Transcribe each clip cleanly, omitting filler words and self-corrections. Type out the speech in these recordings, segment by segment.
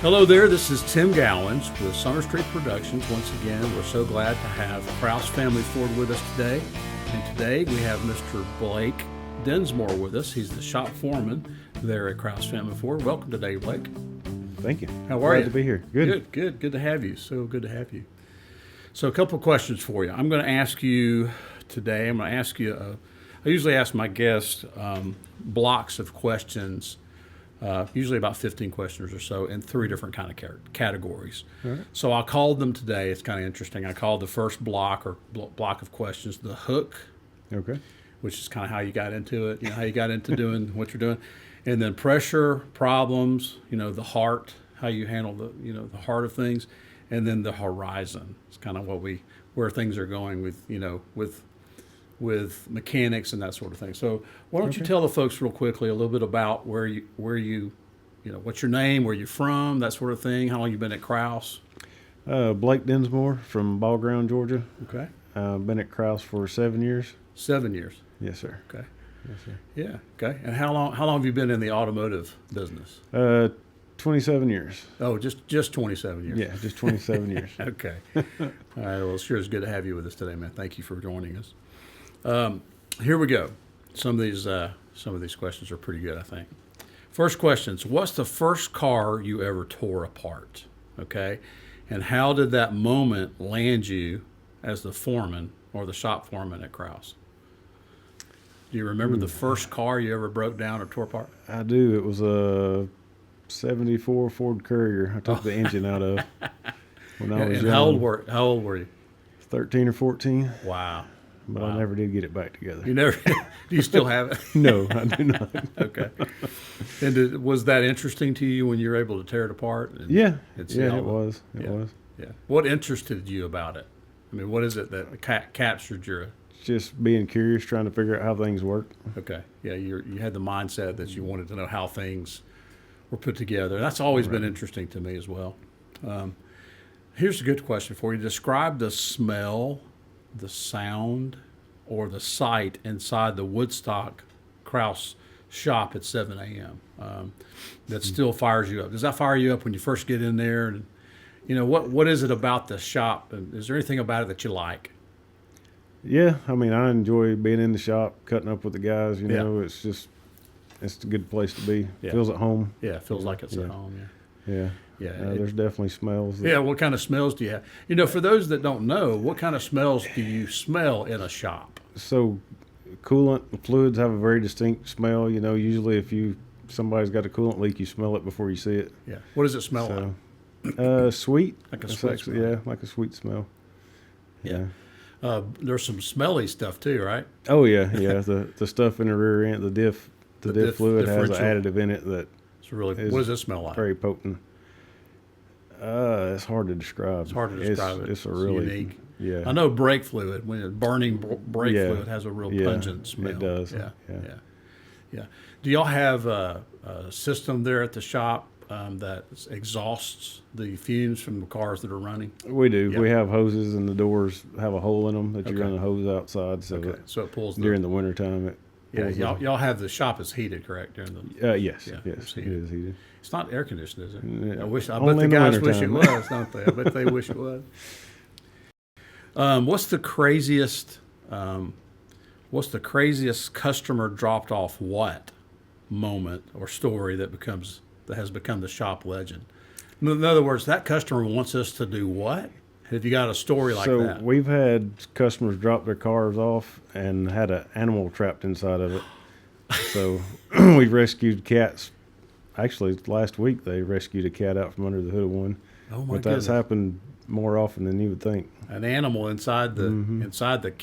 Hello there, this is Tim Gowens with Summer Street Productions. Once again, we're so glad to have Krause Family Ford with us today. And today we have Mr. Blake Densmore with us. He's the shop foreman there at Krause Family Ford. Welcome today, Blake. Thank you. How are you? Glad to be here. Good. Good to have you. So good to have you. So a couple of questions for you. I'm going to ask you today, I usually ask my guests blocks of questions, usually about 15 questions or so, in three different kind of categories. All right. So I called them today. It's kind of interesting. I called the first block block of questions the hook, Okay. which is kind of how you got into it, how you got into doing what you're doing. And then pressure, problems, the heart, how you handle the heart of things. And then the horizon. It's kind of where things are going with mechanics and that sort of thing. So why don't you tell the folks real quickly a little bit about where you what's your name, where you're from, that sort of thing, how long you've been at Krause? Blake Densmore from Ball Ground, Georgia. Okay. Been at Krause for 7 years. 7 years. Yes, sir. Okay. Yes, sir. Yeah. Okay. And how long have you been in the automotive business? 27 years. Oh, just 27 years. Yeah, just 27 years. Okay. All right. Well, it sure is good to have you with us today, man. Thank you for joining us. Here we go. Some of these questions are pretty good, I think. First question: what's the first car you ever tore apart? Okay, and how did that moment land you as the foreman or the shop foreman at Krause? Do you remember the first car you ever broke down or tore apart? I do. It was a 74 Ford Courier. I took the engine out of when I was And young. how old were you? 13 or 14. Wow. But I never did get it back together. You never? Do you still have it? No, I do not. Okay. And was that interesting to you when you were able to tear it apart? Yeah. It was. It was. Yeah. What interested you about it? I mean, what is it that captured your? Just being curious, trying to figure out how things work. Okay. Yeah. You had the mindset that you wanted to know how things were put together. That's always been interesting to me as well. Here's a good question for you. Describe the smell, the sound, or the sight inside the Woodstock Krause shop at 7 a.m. That still fires you up. Does that fire you up when you first get in there? And what is it about the shop? And is there anything about it that you like? Yeah, I mean, I enjoy being in the shop, cutting up with the guys. It's a good place to be. Yeah. Feels at home. Yeah, it feels like it's at home. Yeah. Yeah. There's definitely smells. Yeah, what kind of smells do you have? For those that don't know, what kind of smells do you smell in a shop? So, coolant fluids have a very distinct smell. Usually if somebody's got a coolant leak, you smell it before you see it. Yeah. What does it smell like? Sweet. Like a sweet smell. Yeah, like a sweet smell. Yeah. There's some smelly stuff too, right? Oh yeah. The stuff in the rear end, the diff fluid has an differential. additive in it that It's really. What does it smell like? very potent. It's hard to describe. It's hard to describe it. It's a really unique. Yeah. I know brake fluid, when burning brake fluid has a real pungent smell. It does. Yeah. Do y'all have a system there at the shop that exhausts the fumes from the cars that are running? We do. Yeah. We have hoses, and the doors have a hole in them that you Okay. run a hose outside. So So it pulls during the wintertime, it pulls y'all have the shop is heated, correct? During the yes, Yeah, yes, it's it heated. is heated. It's not air conditioned, is it? Yeah. I bet Only the in the guys wish it wintertime. was, don't they? I bet they wish it was. What's the craziest customer dropped off what moment or story that has become the shop legend? In other words, that customer wants us to do what? Have you got a story like that? So we've had customers drop their cars off and had an animal trapped inside of it. So we've rescued cats. Actually, last week they rescued a cat out from under the hood of one. Oh my But goodness. that's happened more often than you would think. An animal inside the inside the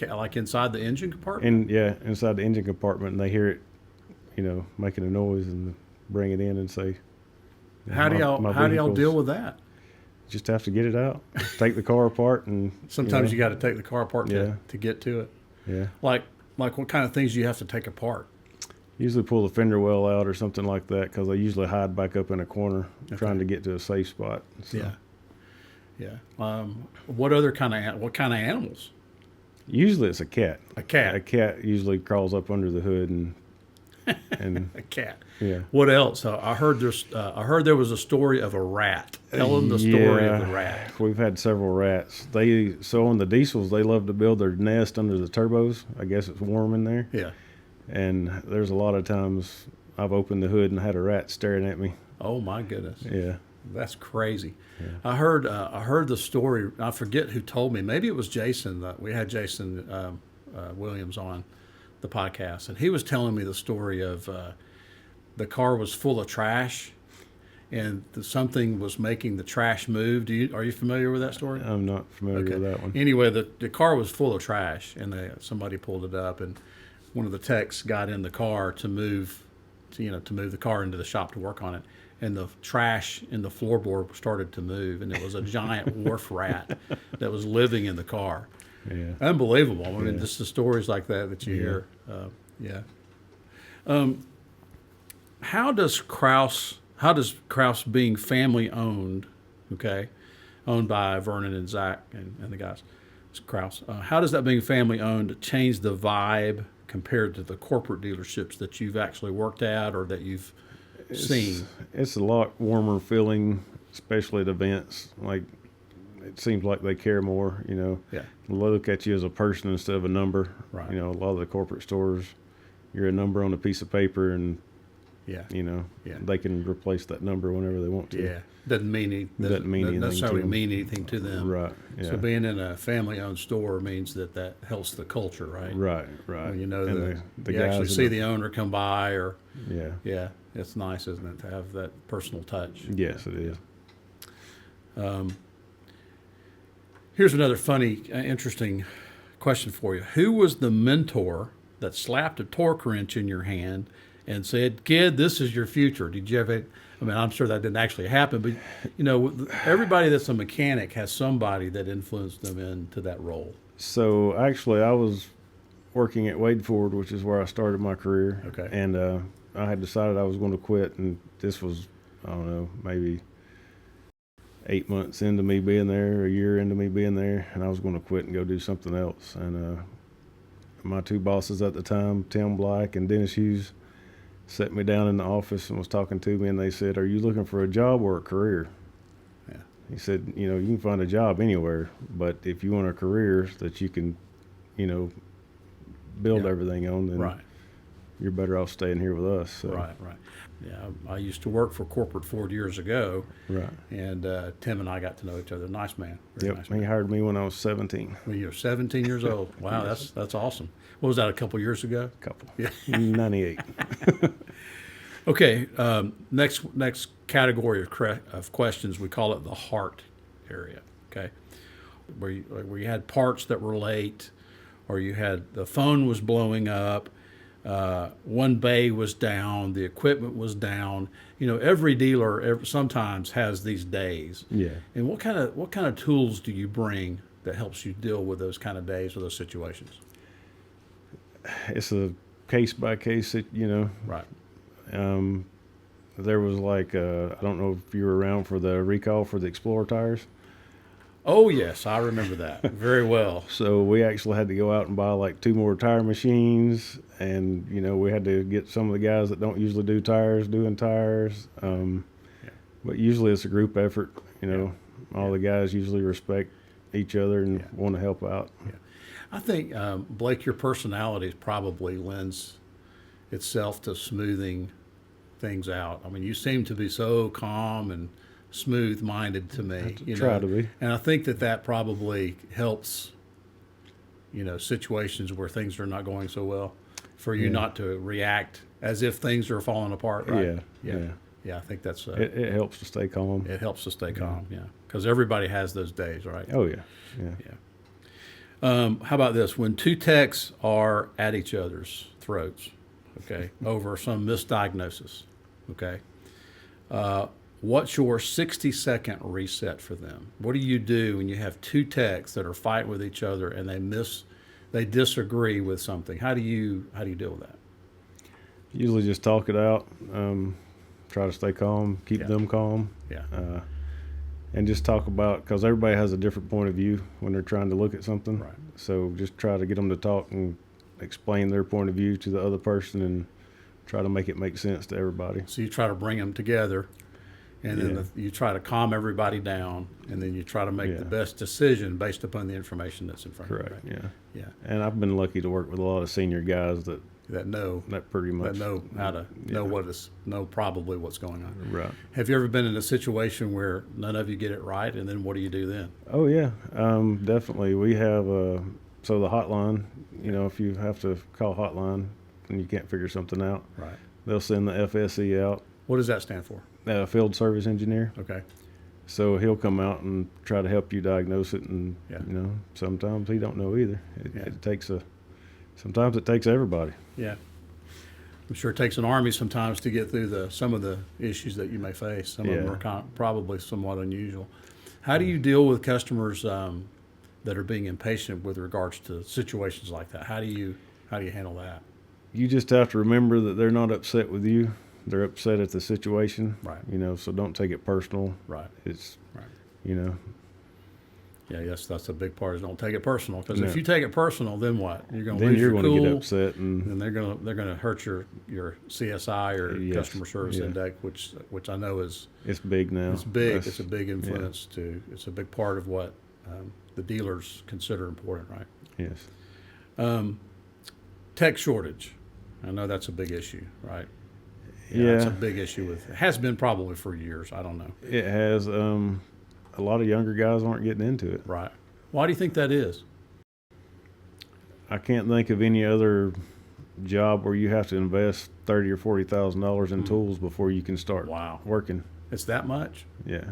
engine compartment. And inside the engine compartment, and they hear it, making a noise, and bring it in and say, How do y'all deal with that? Just have to get it out, take the car apart, and Sometimes you got to take the car apart Yeah. to get to it. yeah. Like what kind of things do you have to take apart? Usually pull the fender well out or something like that, because they usually hide back up in a corner trying to get to a safe spot. So Yeah. What kind of animals? Usually it's a cat. A cat. A cat usually crawls up under the hood and And A cat. yeah. What else? I heard there was a story of a rat. Tell them the story of the rat. We've had several rats. So on the diesels, they love to build their nest under the turbos. I guess it's warm in there. Yeah. And there's a lot of times I've opened the hood and had a rat staring at me. Oh my goodness. Yeah. That's crazy. Yeah. I heard the story. I forget who told me. Maybe it was Jason. We had Jason Williams on the podcast, and he was telling me the story of the car was full of trash, and something was making the trash move. Are you familiar with that story? I'm not familiar with that one. Anyway, the car was full of trash, and somebody pulled it up, and one of the techs got in the car to move the car into the shop to work on it. And the trash in the floorboard started to move, and it was a giant wharf rat that was living in the car. Yeah. Unbelievable. I mean, just the stories like that you hear. How does Krause being family owned, owned by Vernon and Zach and the guys, it's Krause, how does that being family owned change the vibe compared to the corporate dealerships that you've actually worked at or that you've seen? It's a lot warmer feeling, especially at events. Like, it seems like they care more, Yeah. Look at you as a person instead of a number. Right. A lot of the corporate stores, you're a number on a piece of paper, and Yeah. they can replace that number whenever they want to. Yeah. Doesn't necessarily mean anything to them. Right. Yeah. So being in a family-owned store means that helps the culture, right? Right. When And the you guys actually in see the owner come by, or Yeah. it's nice, isn't it, to have that personal touch? Yes, it is. Here's another funny, interesting question for you. Who was the mentor that slapped a torque wrench in your hand and said, "Kid, this is your future"? Did you ever? I mean, I'm sure that didn't actually happen, but everybody that's a mechanic has somebody that influenced them into that role. So actually, I was working at Wade Ford, which is where I started my career. Okay. And I had decided I was going to quit, and this was, I don't know, maybe 8 months into me being there, a year into me being there, and I was going to quit and go do something else. And my two bosses at the time, Tim Black and Dennis Hughes, set me down in the office and was talking to me, and they said, "Are you looking for a job or a career?" Yeah. He said, you can find a job anywhere, but if you want a career that you can, build everything on, then Right. you're better off staying here with us. So. Right. Yeah, I used to work for Corporate Ford years ago, Right. and Tim and I got to know each other. Nice man. Very Yep. nice He man. hired me when I was 17. When you're 17 years old. Wow, that's awesome. What was that, a couple years ago? Couple. Yeah. 98. Okay, next category of questions, we call it the heart area, okay? Where you had parts that were late, or you had the phone was blowing up, one bay was down, the equipment was down. Every dealer sometimes has these days. Yeah. And what kind of tools do you bring that helps you deal with those kind of days or those situations? It's a case by case, Right. There was I don't know if you were around for the recall for the Explorer tires. Oh yes, I remember that very well. So we actually had to go out and buy 2 more tire machines, and we had to get some of the guys that don't usually do tires doing tires. But usually it's a group effort. All the guys usually respect each other and want to help out. Yeah. I think Blake, your personality probably lends itself to smoothing things out. I mean, you seem to be so calm and smooth-minded to me. Try to be. And I think that probably helps, situations where things are not going so well, for you not to react as if things are falling apart, right? Yeah, I think that's it helps to stay calm. it helps to stay calm, because everybody has those days, right? Oh, yeah. How about this? When two techs are at each other's throats, over some misdiagnosis, what's your 60-second reset for them? What do you do when you have two techs that are fighting with each other and they disagree with something? How do you deal with that? Usually just talk it out. Try to stay calm, keep them calm. Yeah. And just talk about, because everybody has a different point of view when they're trying to look at something. Right. So just try to get them to talk and explain their point of view to the other person, and try to make it make sense to everybody. So you try to bring them together, and then Yeah. you try to calm everybody down, and then you try to make Yeah. the best decision based upon the information that's in front Correct. of you. Right? Yeah. Yeah, And I've been lucky to work with a lot of senior guys that that pretty much know how to know yeah. know probably what's going on. Right. Have you ever been in a situation where none of you get it right, and then what do you do then? Oh yeah, definitely. We have so the hotline. You know, if you have to call hotline and you can't figure something out, Right. they'll send the FSE out, What does that stand for? field service engineer. Okay. So he'll come out and try to help you diagnose it, and Yeah. you know, sometimes he don't know either. Yeah. Sometimes it takes everybody. Yeah. I'm sure it takes an army sometimes to get through some of the issues that you may face. Some of them Yeah. are probably somewhat unusual. How do you deal with customers that are being impatient with regards to situations like that? How do you handle that? You just have to remember that they're not upset with you. They're upset at the situation. Right. You know, so don't take it personal. Right. It's, Right. you know, Yeah, yes, that's a big part is don't take it personal. Because if No. you take it personal, then what? You're going to then lose you're your going to cool. get upset, and And they're gonna hurt your CSI or Yes. customer service Yeah. index, which I know is it's big now. it's big. That's- It's a big influence too. It's a big part of what the dealers consider important, right? Yes. Tech shortage. I know that's a big issue, right? Yeah. It's a big issue it has been probably for years. I don't know. It has. A lot of younger guys aren't getting into it. Right. Why do you think that is? I can't think of any other job where you have to invest $30,000 or $40,000 in tools before you can start Wow. working. It's that much? Yeah.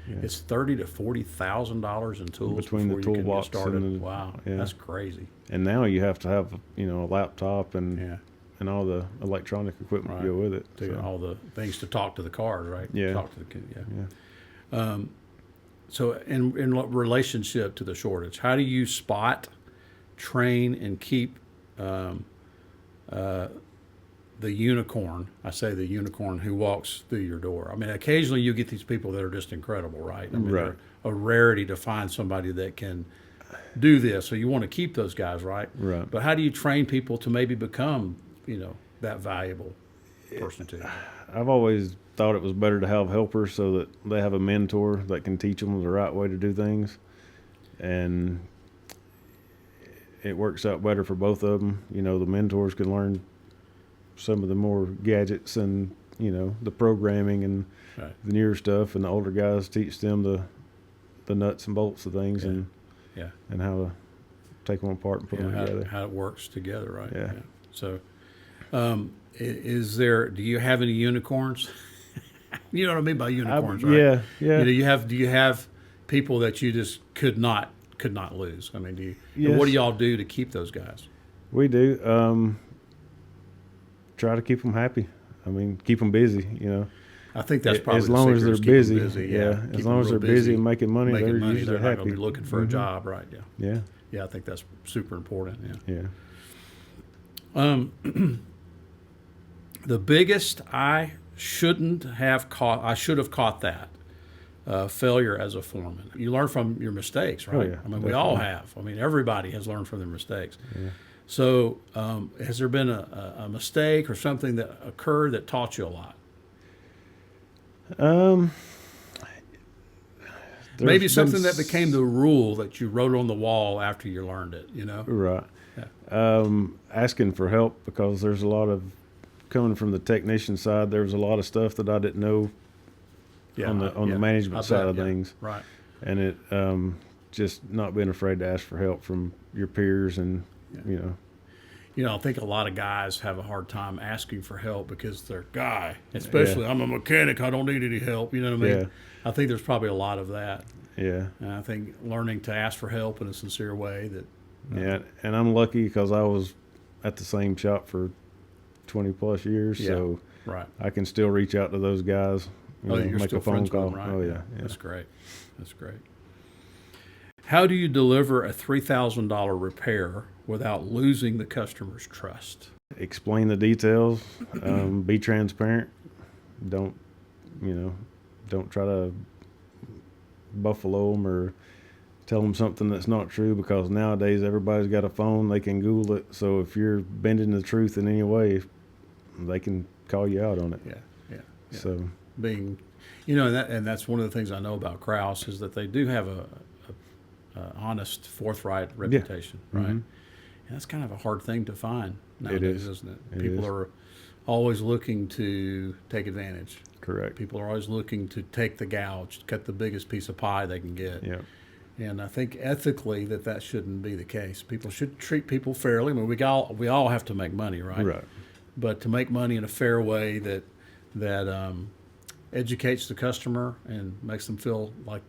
Yeah. It's $30,000 to $40,000 in tools Between the before you can toolbox get started. and the- Wow, yeah. that's crazy. And now you have to have, you know, a laptop and Yeah. all the electronic equipment Right. to go with it. To So, all the things to talk to the cars, right? Yeah. Talk to the kid. Yeah. yeah. So in relationship to the shortage, how do you spot, train, and keep the unicorn? I say the unicorn who walks through your door. I mean, occasionally you get these people that are just incredible, right? I mean, Right. they're a rarity to find somebody that can do this. So you want to keep those guys, right? Right. But how do you train people to maybe become, that valuable person to you? I've always thought it was better to have helpers so that they have a mentor that can teach them the right way to do things. And it works out better for both of them. You know, the mentors can learn some of the more gadgets and, you know, the programming and Right. the newer stuff, and the older guys teach them the nuts and bolts of things Yeah. and Yeah. how to take them apart and put them together. How it works together, right? Yeah. So, do you have any unicorns? You know what I mean by unicorns, right? Yeah, yeah. Do you have people that you just could not lose? I mean, and Yes. what do y'all do to keep those guys? We do. Try to keep them happy. I mean, keep them busy, you know. I think that's probably As long the as secret they're is keep 'em busy. busy. Yeah. Keep As 'em long as real they're busy and making money, they're they're usually not going happy. to be looking for a job, right? Yeah. Yeah. Yeah, I think that's super important. Yeah. Yeah. The biggest I should have caught that failure as a foreman. You learn from your mistakes, right? Oh, yeah, I mean, we all definitely. have. I mean, everybody has learned from their mistakes. Yeah. So, has there been a mistake or something that occurred that taught you a lot? Maybe There's something been that became the rule that you wrote on the wall after you learned it, you know? Right. Yeah. Asking for help, because there's a lot of, coming from the technician side, there was a lot of stuff that I didn't know on the management side of things. Right. And it just not being afraid to ask for help from your peers and, you know. I think a lot of guys have a hard time asking for help because they're guy, especially I'm a mechanic, I don't need any help, you know what I mean? Yeah. I think there's probably a lot of that. Yeah. And I think learning to ask for help in a sincere way that, Yeah. And I'm lucky because I was at the same shop for 20 plus years. Yeah. So right. I can still reach out to those guys. You're make still a phone friends call. with them, right? Oh, yeah. That's great. That's great. How do you deliver a $3,000 repair without losing the customer's trust? Explain the details. Be transparent. Don't try to buffalo them or tell them something that's not true, because nowadays everybody's got a phone. They can Google it. So if you're bending the truth in any way, they can call you out on it. Yeah, yeah. So Being, and that's one of the things I know about Krause is that they do have a honest, forthright reputation, right? Mhm. And that's kind of a hard thing to find nowadays, is. isn't it? It People is. are always looking to take advantage. correct. People are always looking to take the gouge, cut the biggest piece of pie they can get. Yeah. And I think ethically that shouldn't be the case. People should treat people fairly. I mean, we all have to make money, right? Right. But to make money in a fair way that educates the customer and makes them feel like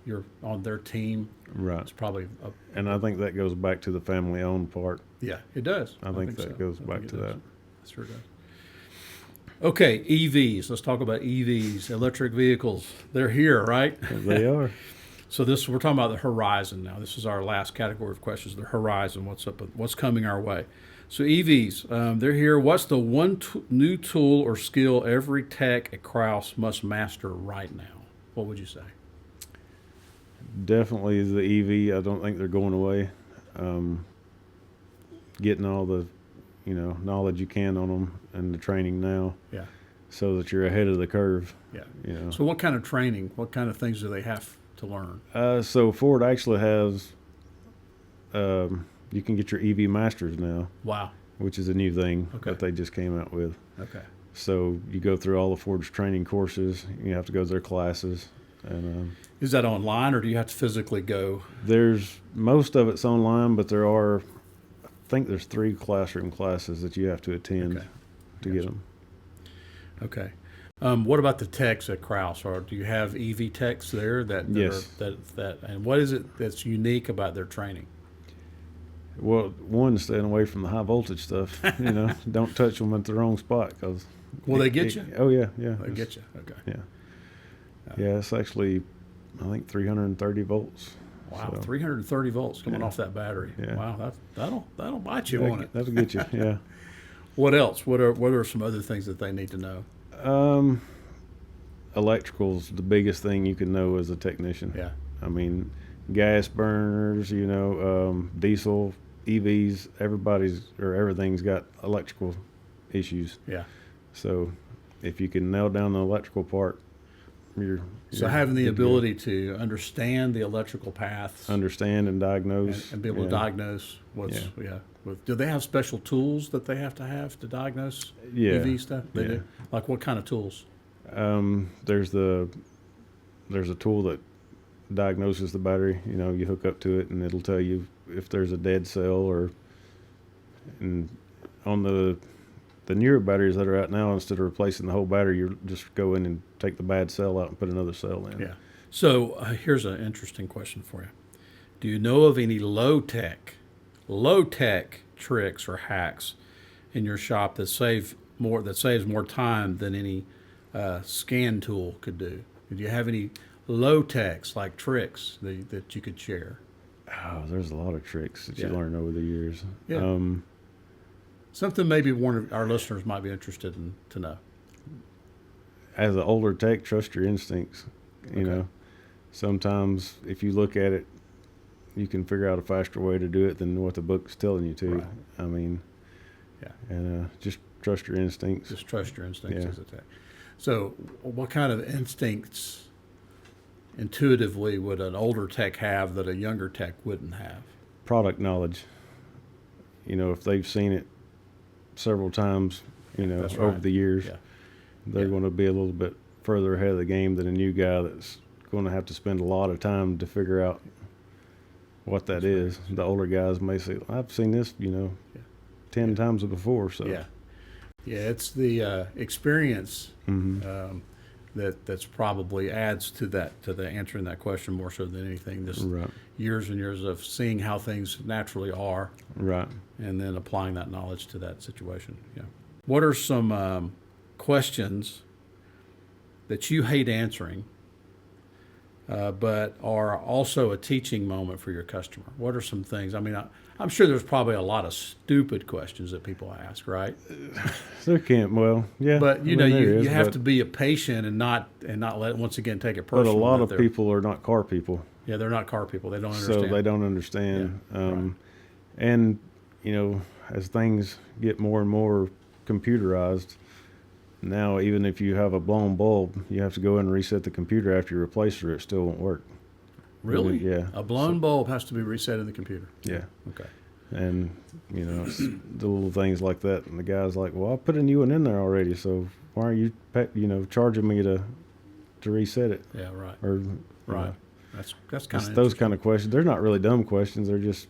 you're on their team, Right. it's probably And I think that goes back to the family-owned part. yeah, it does. I think that so. goes I back think to it that. does. It sure does. Okay, EVs. Let's talk about EVs, electric vehicles. They're here, right? They are. So we're talking about the horizon now. This is our last category of questions: the horizon. What's coming our way? So EVs, they're here. What's the one new tool or skill every tech at Krause must master right now? What would you say? Definitely the EV. I don't think they're going away. Getting all the, knowledge you can on them and the training now, Yeah, so that you're ahead of the curve. yeah. So what kind of training? What kind of things do they have to learn? So Ford actually has. You can get your EV Masters now, Wow. which is a new thing Okay. that they just came out with. Okay. So you go through all the Ford's training courses. You have to go to their classes, and Is that online, or do you have to physically go? there's most of it's online, but there are, I think there's 3 classroom classes that you have to attend Okay. to get them. Okay. What about the techs at Krause? Or do you have EV techs there that Yes. and what is it that's unique about their training? Well, one, staying away from the high voltage stuff. Don't touch them at the wrong spot, because. Will they get you? Oh yeah, yeah. They get you. Okay. Yeah. Yeah, it's actually, I think 330 volts. Wow, So, 330 volts coming Yeah. off that battery. Yeah. Wow, that'll bite you, won't it? That'll get you. Yeah. What else? What are some other things that they need to know? Electrical's the biggest thing you can know as a technician. Yeah. I mean, gas burners, diesel, EVs, everything's got electrical issues. Yeah. So if you can nail down the electrical part, So having the ability to understand the electrical paths understand and diagnose and be able to diagnose what's do they have special tools that they have to diagnose EV stuff? They do. Like what kind of tools? There's a tool that diagnoses the battery. You hook up to it and it'll tell you if there's a dead cell, and on the newer batteries that are out now, instead of replacing the whole battery, you just go in and take the bad cell out and put another cell in. Yeah. So here's an interesting question for you. Do you know of any low tech tricks or hacks in your shop that saves more time than any scan tool could do? Do you have any low techs like tricks that you could share? Oh, there's a lot of tricks that you Yeah. learn over the years. Yeah. Something maybe one of our listeners might be interested in to know. As an older tech, trust your instincts. Okay. Sometimes if you look at it, you can figure out a faster way to do it than what the book's telling you to. Right. I mean, Yeah. and just trust your instincts. Just trust your instincts Yeah. as a tech. So what kind of instincts intuitively would an older tech have that a younger tech wouldn't have? Product knowledge. If they've seen it several times, That's over right. the years, Yeah. they're Yeah. going to be a little bit further ahead of the game than a new guy that's going to have to spend a lot of time to figure out what that is. The older guys may say, I've seen this, 10 times before. So Yeah. Yeah, it's the experience Mhm. that's probably adds to the answering that question more so than anything. Just Right. years and years of seeing how things naturally are, Right. and then applying that knowledge to that situation. Yeah. What are some questions that you hate answering, but are also a teaching moment for your customer? What are some things? I mean, I'm sure there's probably a lot of stupid questions that people ask, right? There can't. Well, yeah. But I mean, there you is, have but- to be a patient and not let once again take it But personal. a lot that of they're- people are not car people, yeah, they're not car people. They don't understand. so they don't understand. Yeah, right. And as things get more and more computerized. Now, even if you have a blown bulb, you have to go in and reset the computer after you replace it, or it still won't work. Really? Yeah. A blown bulb has to be reset in the computer. Yeah. Okay. And, it's the little things like that. And the guy's like, well, I put a new one in there already, so why aren't you, charging me to reset it? Yeah, right. Or, Right. That's kind of those kind of questions. They're not really dumb questions. They're just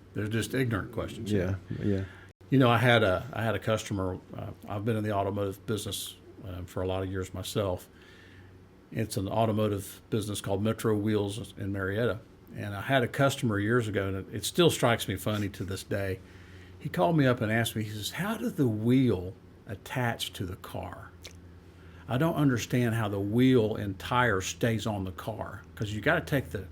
ignorant questions. yeah. I had a customer. I've been in the automotive business for a lot of years myself. It's an automotive business called Metro Wheels in Marietta. And I had a customer years ago, and it still strikes me funny to this day. He called me up and asked me, he says, how does the wheel attach to the car? I don't understand how the wheel and tire stays on the car, because you got to take the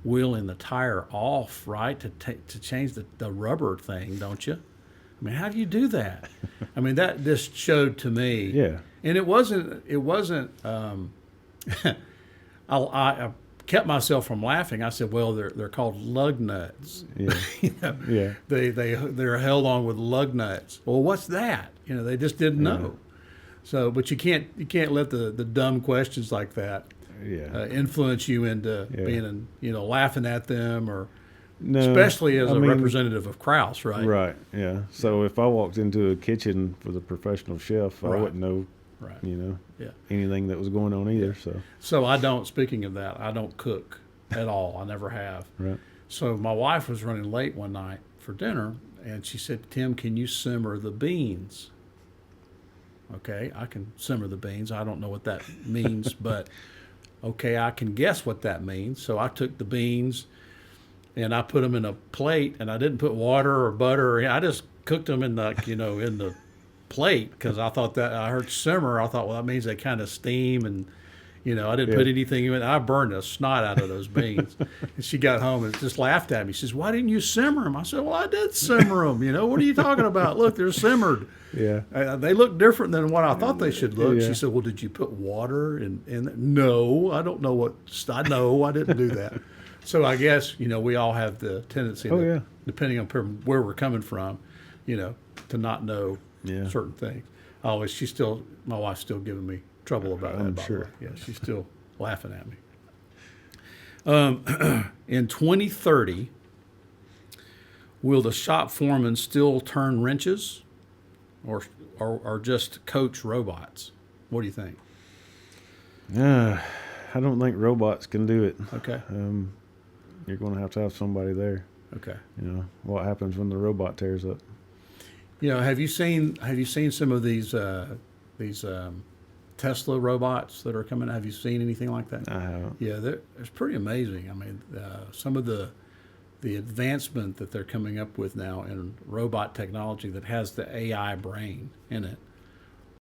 wheel and the tire off, right, to change the rubber thing, don't you? I mean, how do you do that? I mean, that just showed to me. Yeah. And it wasn't. I kept myself from laughing. I said, "Well, they're called lug nuts. Yeah. Yeah. They're held on with lug nuts. Well, what's that? They just didn't know. So, but you can't let the dumb questions like that influence you into being laughing at them, or especially as a representative of Krause, right? Right. Yeah. So if I walked into a kitchen with a professional chef, I wouldn't know. Right. Anything that was going on either. So I don't. Speaking of that, I don't cook at all. I never have. Right. So my wife was running late one night for dinner, and she said, "Tim, can you simmer the beans?" Okay, I can simmer the beans. I don't know what that means, but okay, I can guess what that means. So I took the beans and I put them in a plate, and I didn't put water or butter. I just cooked them in the plate, because I thought that I heard simmer. I thought, well, that means they kind of steam, and I didn't put anything in it. I burned the snot out of those beans. And she got home and just laughed at me. She says, "Why didn't you simmer them?" I said, "Well, I did simmer them. What are you talking about? Look, they're simmered. Yeah. They look different than what I thought they should look." Yeah. She said, "Well, did you put water in it?" No, I don't know what. I didn't do that. So I guess we all have the tendency, depending on where we're coming from, to not know certain things. My wife's still giving me trouble about that. I'm sure. Yeah, she's still laughing at me. In 2030, will the shop foreman still turn wrenches, or just coach robots? What do you think? I don't think robots can do it. Okay. You're going to have somebody there. Okay. What happens when the robot tears up? Have you seen some of these Tesla robots that are coming? Have you seen anything like that? I haven't. Yeah, it's pretty amazing. I mean, some of the advancement that they're coming up with now in robot technology that has the AI brain in it.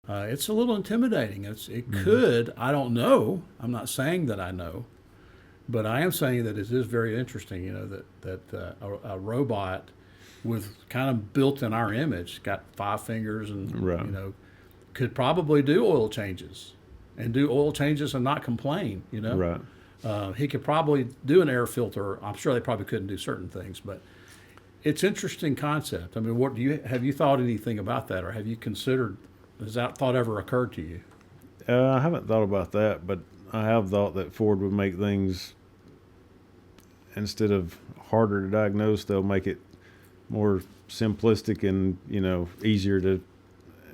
It's a little intimidating. It could. I don't know. I'm not saying that I know, but I am saying that it is very interesting. That a robot with kind of built in our image, got 5 fingers, and could probably do oil changes and not complain. Right. He could probably do an air filter. I'm sure they probably couldn't do certain things, but it's an interesting concept. I mean, have you thought anything about that, or have you considered? Has that thought ever occurred to you? I haven't thought about that, but I have thought that Ford would make things, instead of harder to diagnose, they'll make it more simplistic and easier to,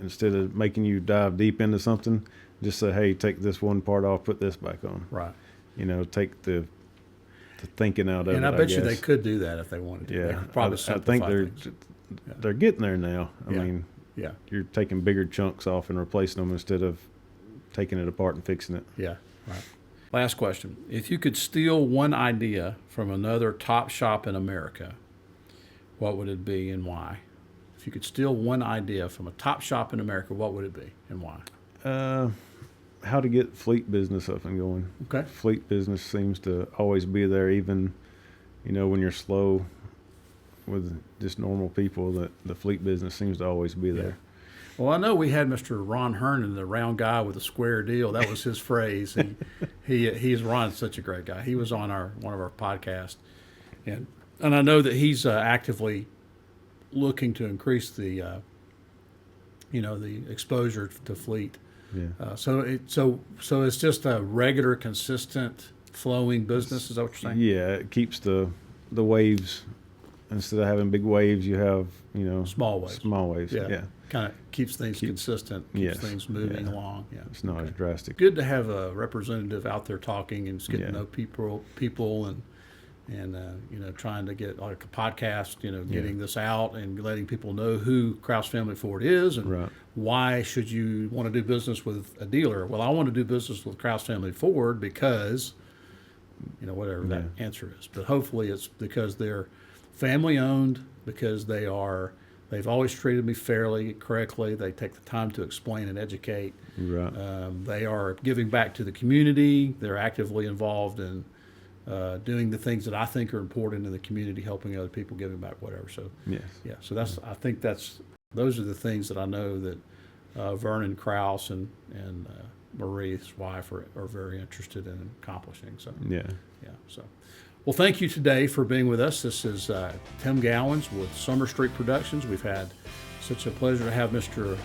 instead of making you dive deep into something, just say, hey, take this one part off, put this back on. Right. Take the thinking out of it. And I bet you they could do that if they wanted to. Yeah, probably I think they're getting there now. I mean, you're taking bigger chunks off and replacing them instead of taking it apart and fixing it. Yeah, right. Last question: if you could steal one idea from another top shop in America, what would it be and why? If you could steal one idea from a top shop in America, what would it be and why? How to get fleet business up and going. Okay. Fleet business seems to always be there, even, when you're slow with just normal people, that the fleet business seems to always be there. Well, I know we had Mr. Ron Herndon, the round guy with a square deal. That was his phrase. He's Ron's such a great guy. He was on one of our podcasts, and I know that he's actively looking to increase the the exposure to fleet. Yeah. So it's just a regular, consistent, flowing business. Is that what you're saying? Yeah, it keeps the waves. Instead of having big waves, you have Small waves. Small waves. Yeah. Kind of keeps things consistent, keeps Yes. things moving Yeah. along. Yeah. It's not as drastic. Good to have a representative out there talking and just getting to Yeah. know people and trying to get like a podcast, getting this out and letting people know who Krause Family Ford is and Right. why should you want to do business with a dealer. Well, I want to do business with Krause Family Ford because, whatever that answer is. But hopefully it's because they're family owned, because they've always treated me fairly, correctly. They take the time to explain and educate. Right. They are giving back to the community. They're actively involved in doing the things that I think are important in the community, helping other people, giving back, whatever. So, Yes. yeah. So I think those are the things that I know that Vernon Krause and Marie, his wife, are very interested in accomplishing. So, Yeah. yeah. So, well, thank you today for being with us. This is Tim Gowens with Summer Street Productions. We've had such a pleasure to have Mr.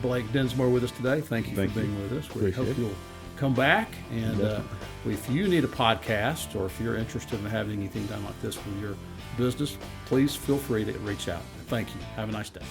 Blake Densmore with us today. Thank you for being with us. We Appreciate hope it. you'll come back. And Definitely. if you need a podcast or if you're interested in having anything done like this with your business, please feel free to reach out. Thank you. Have a nice day.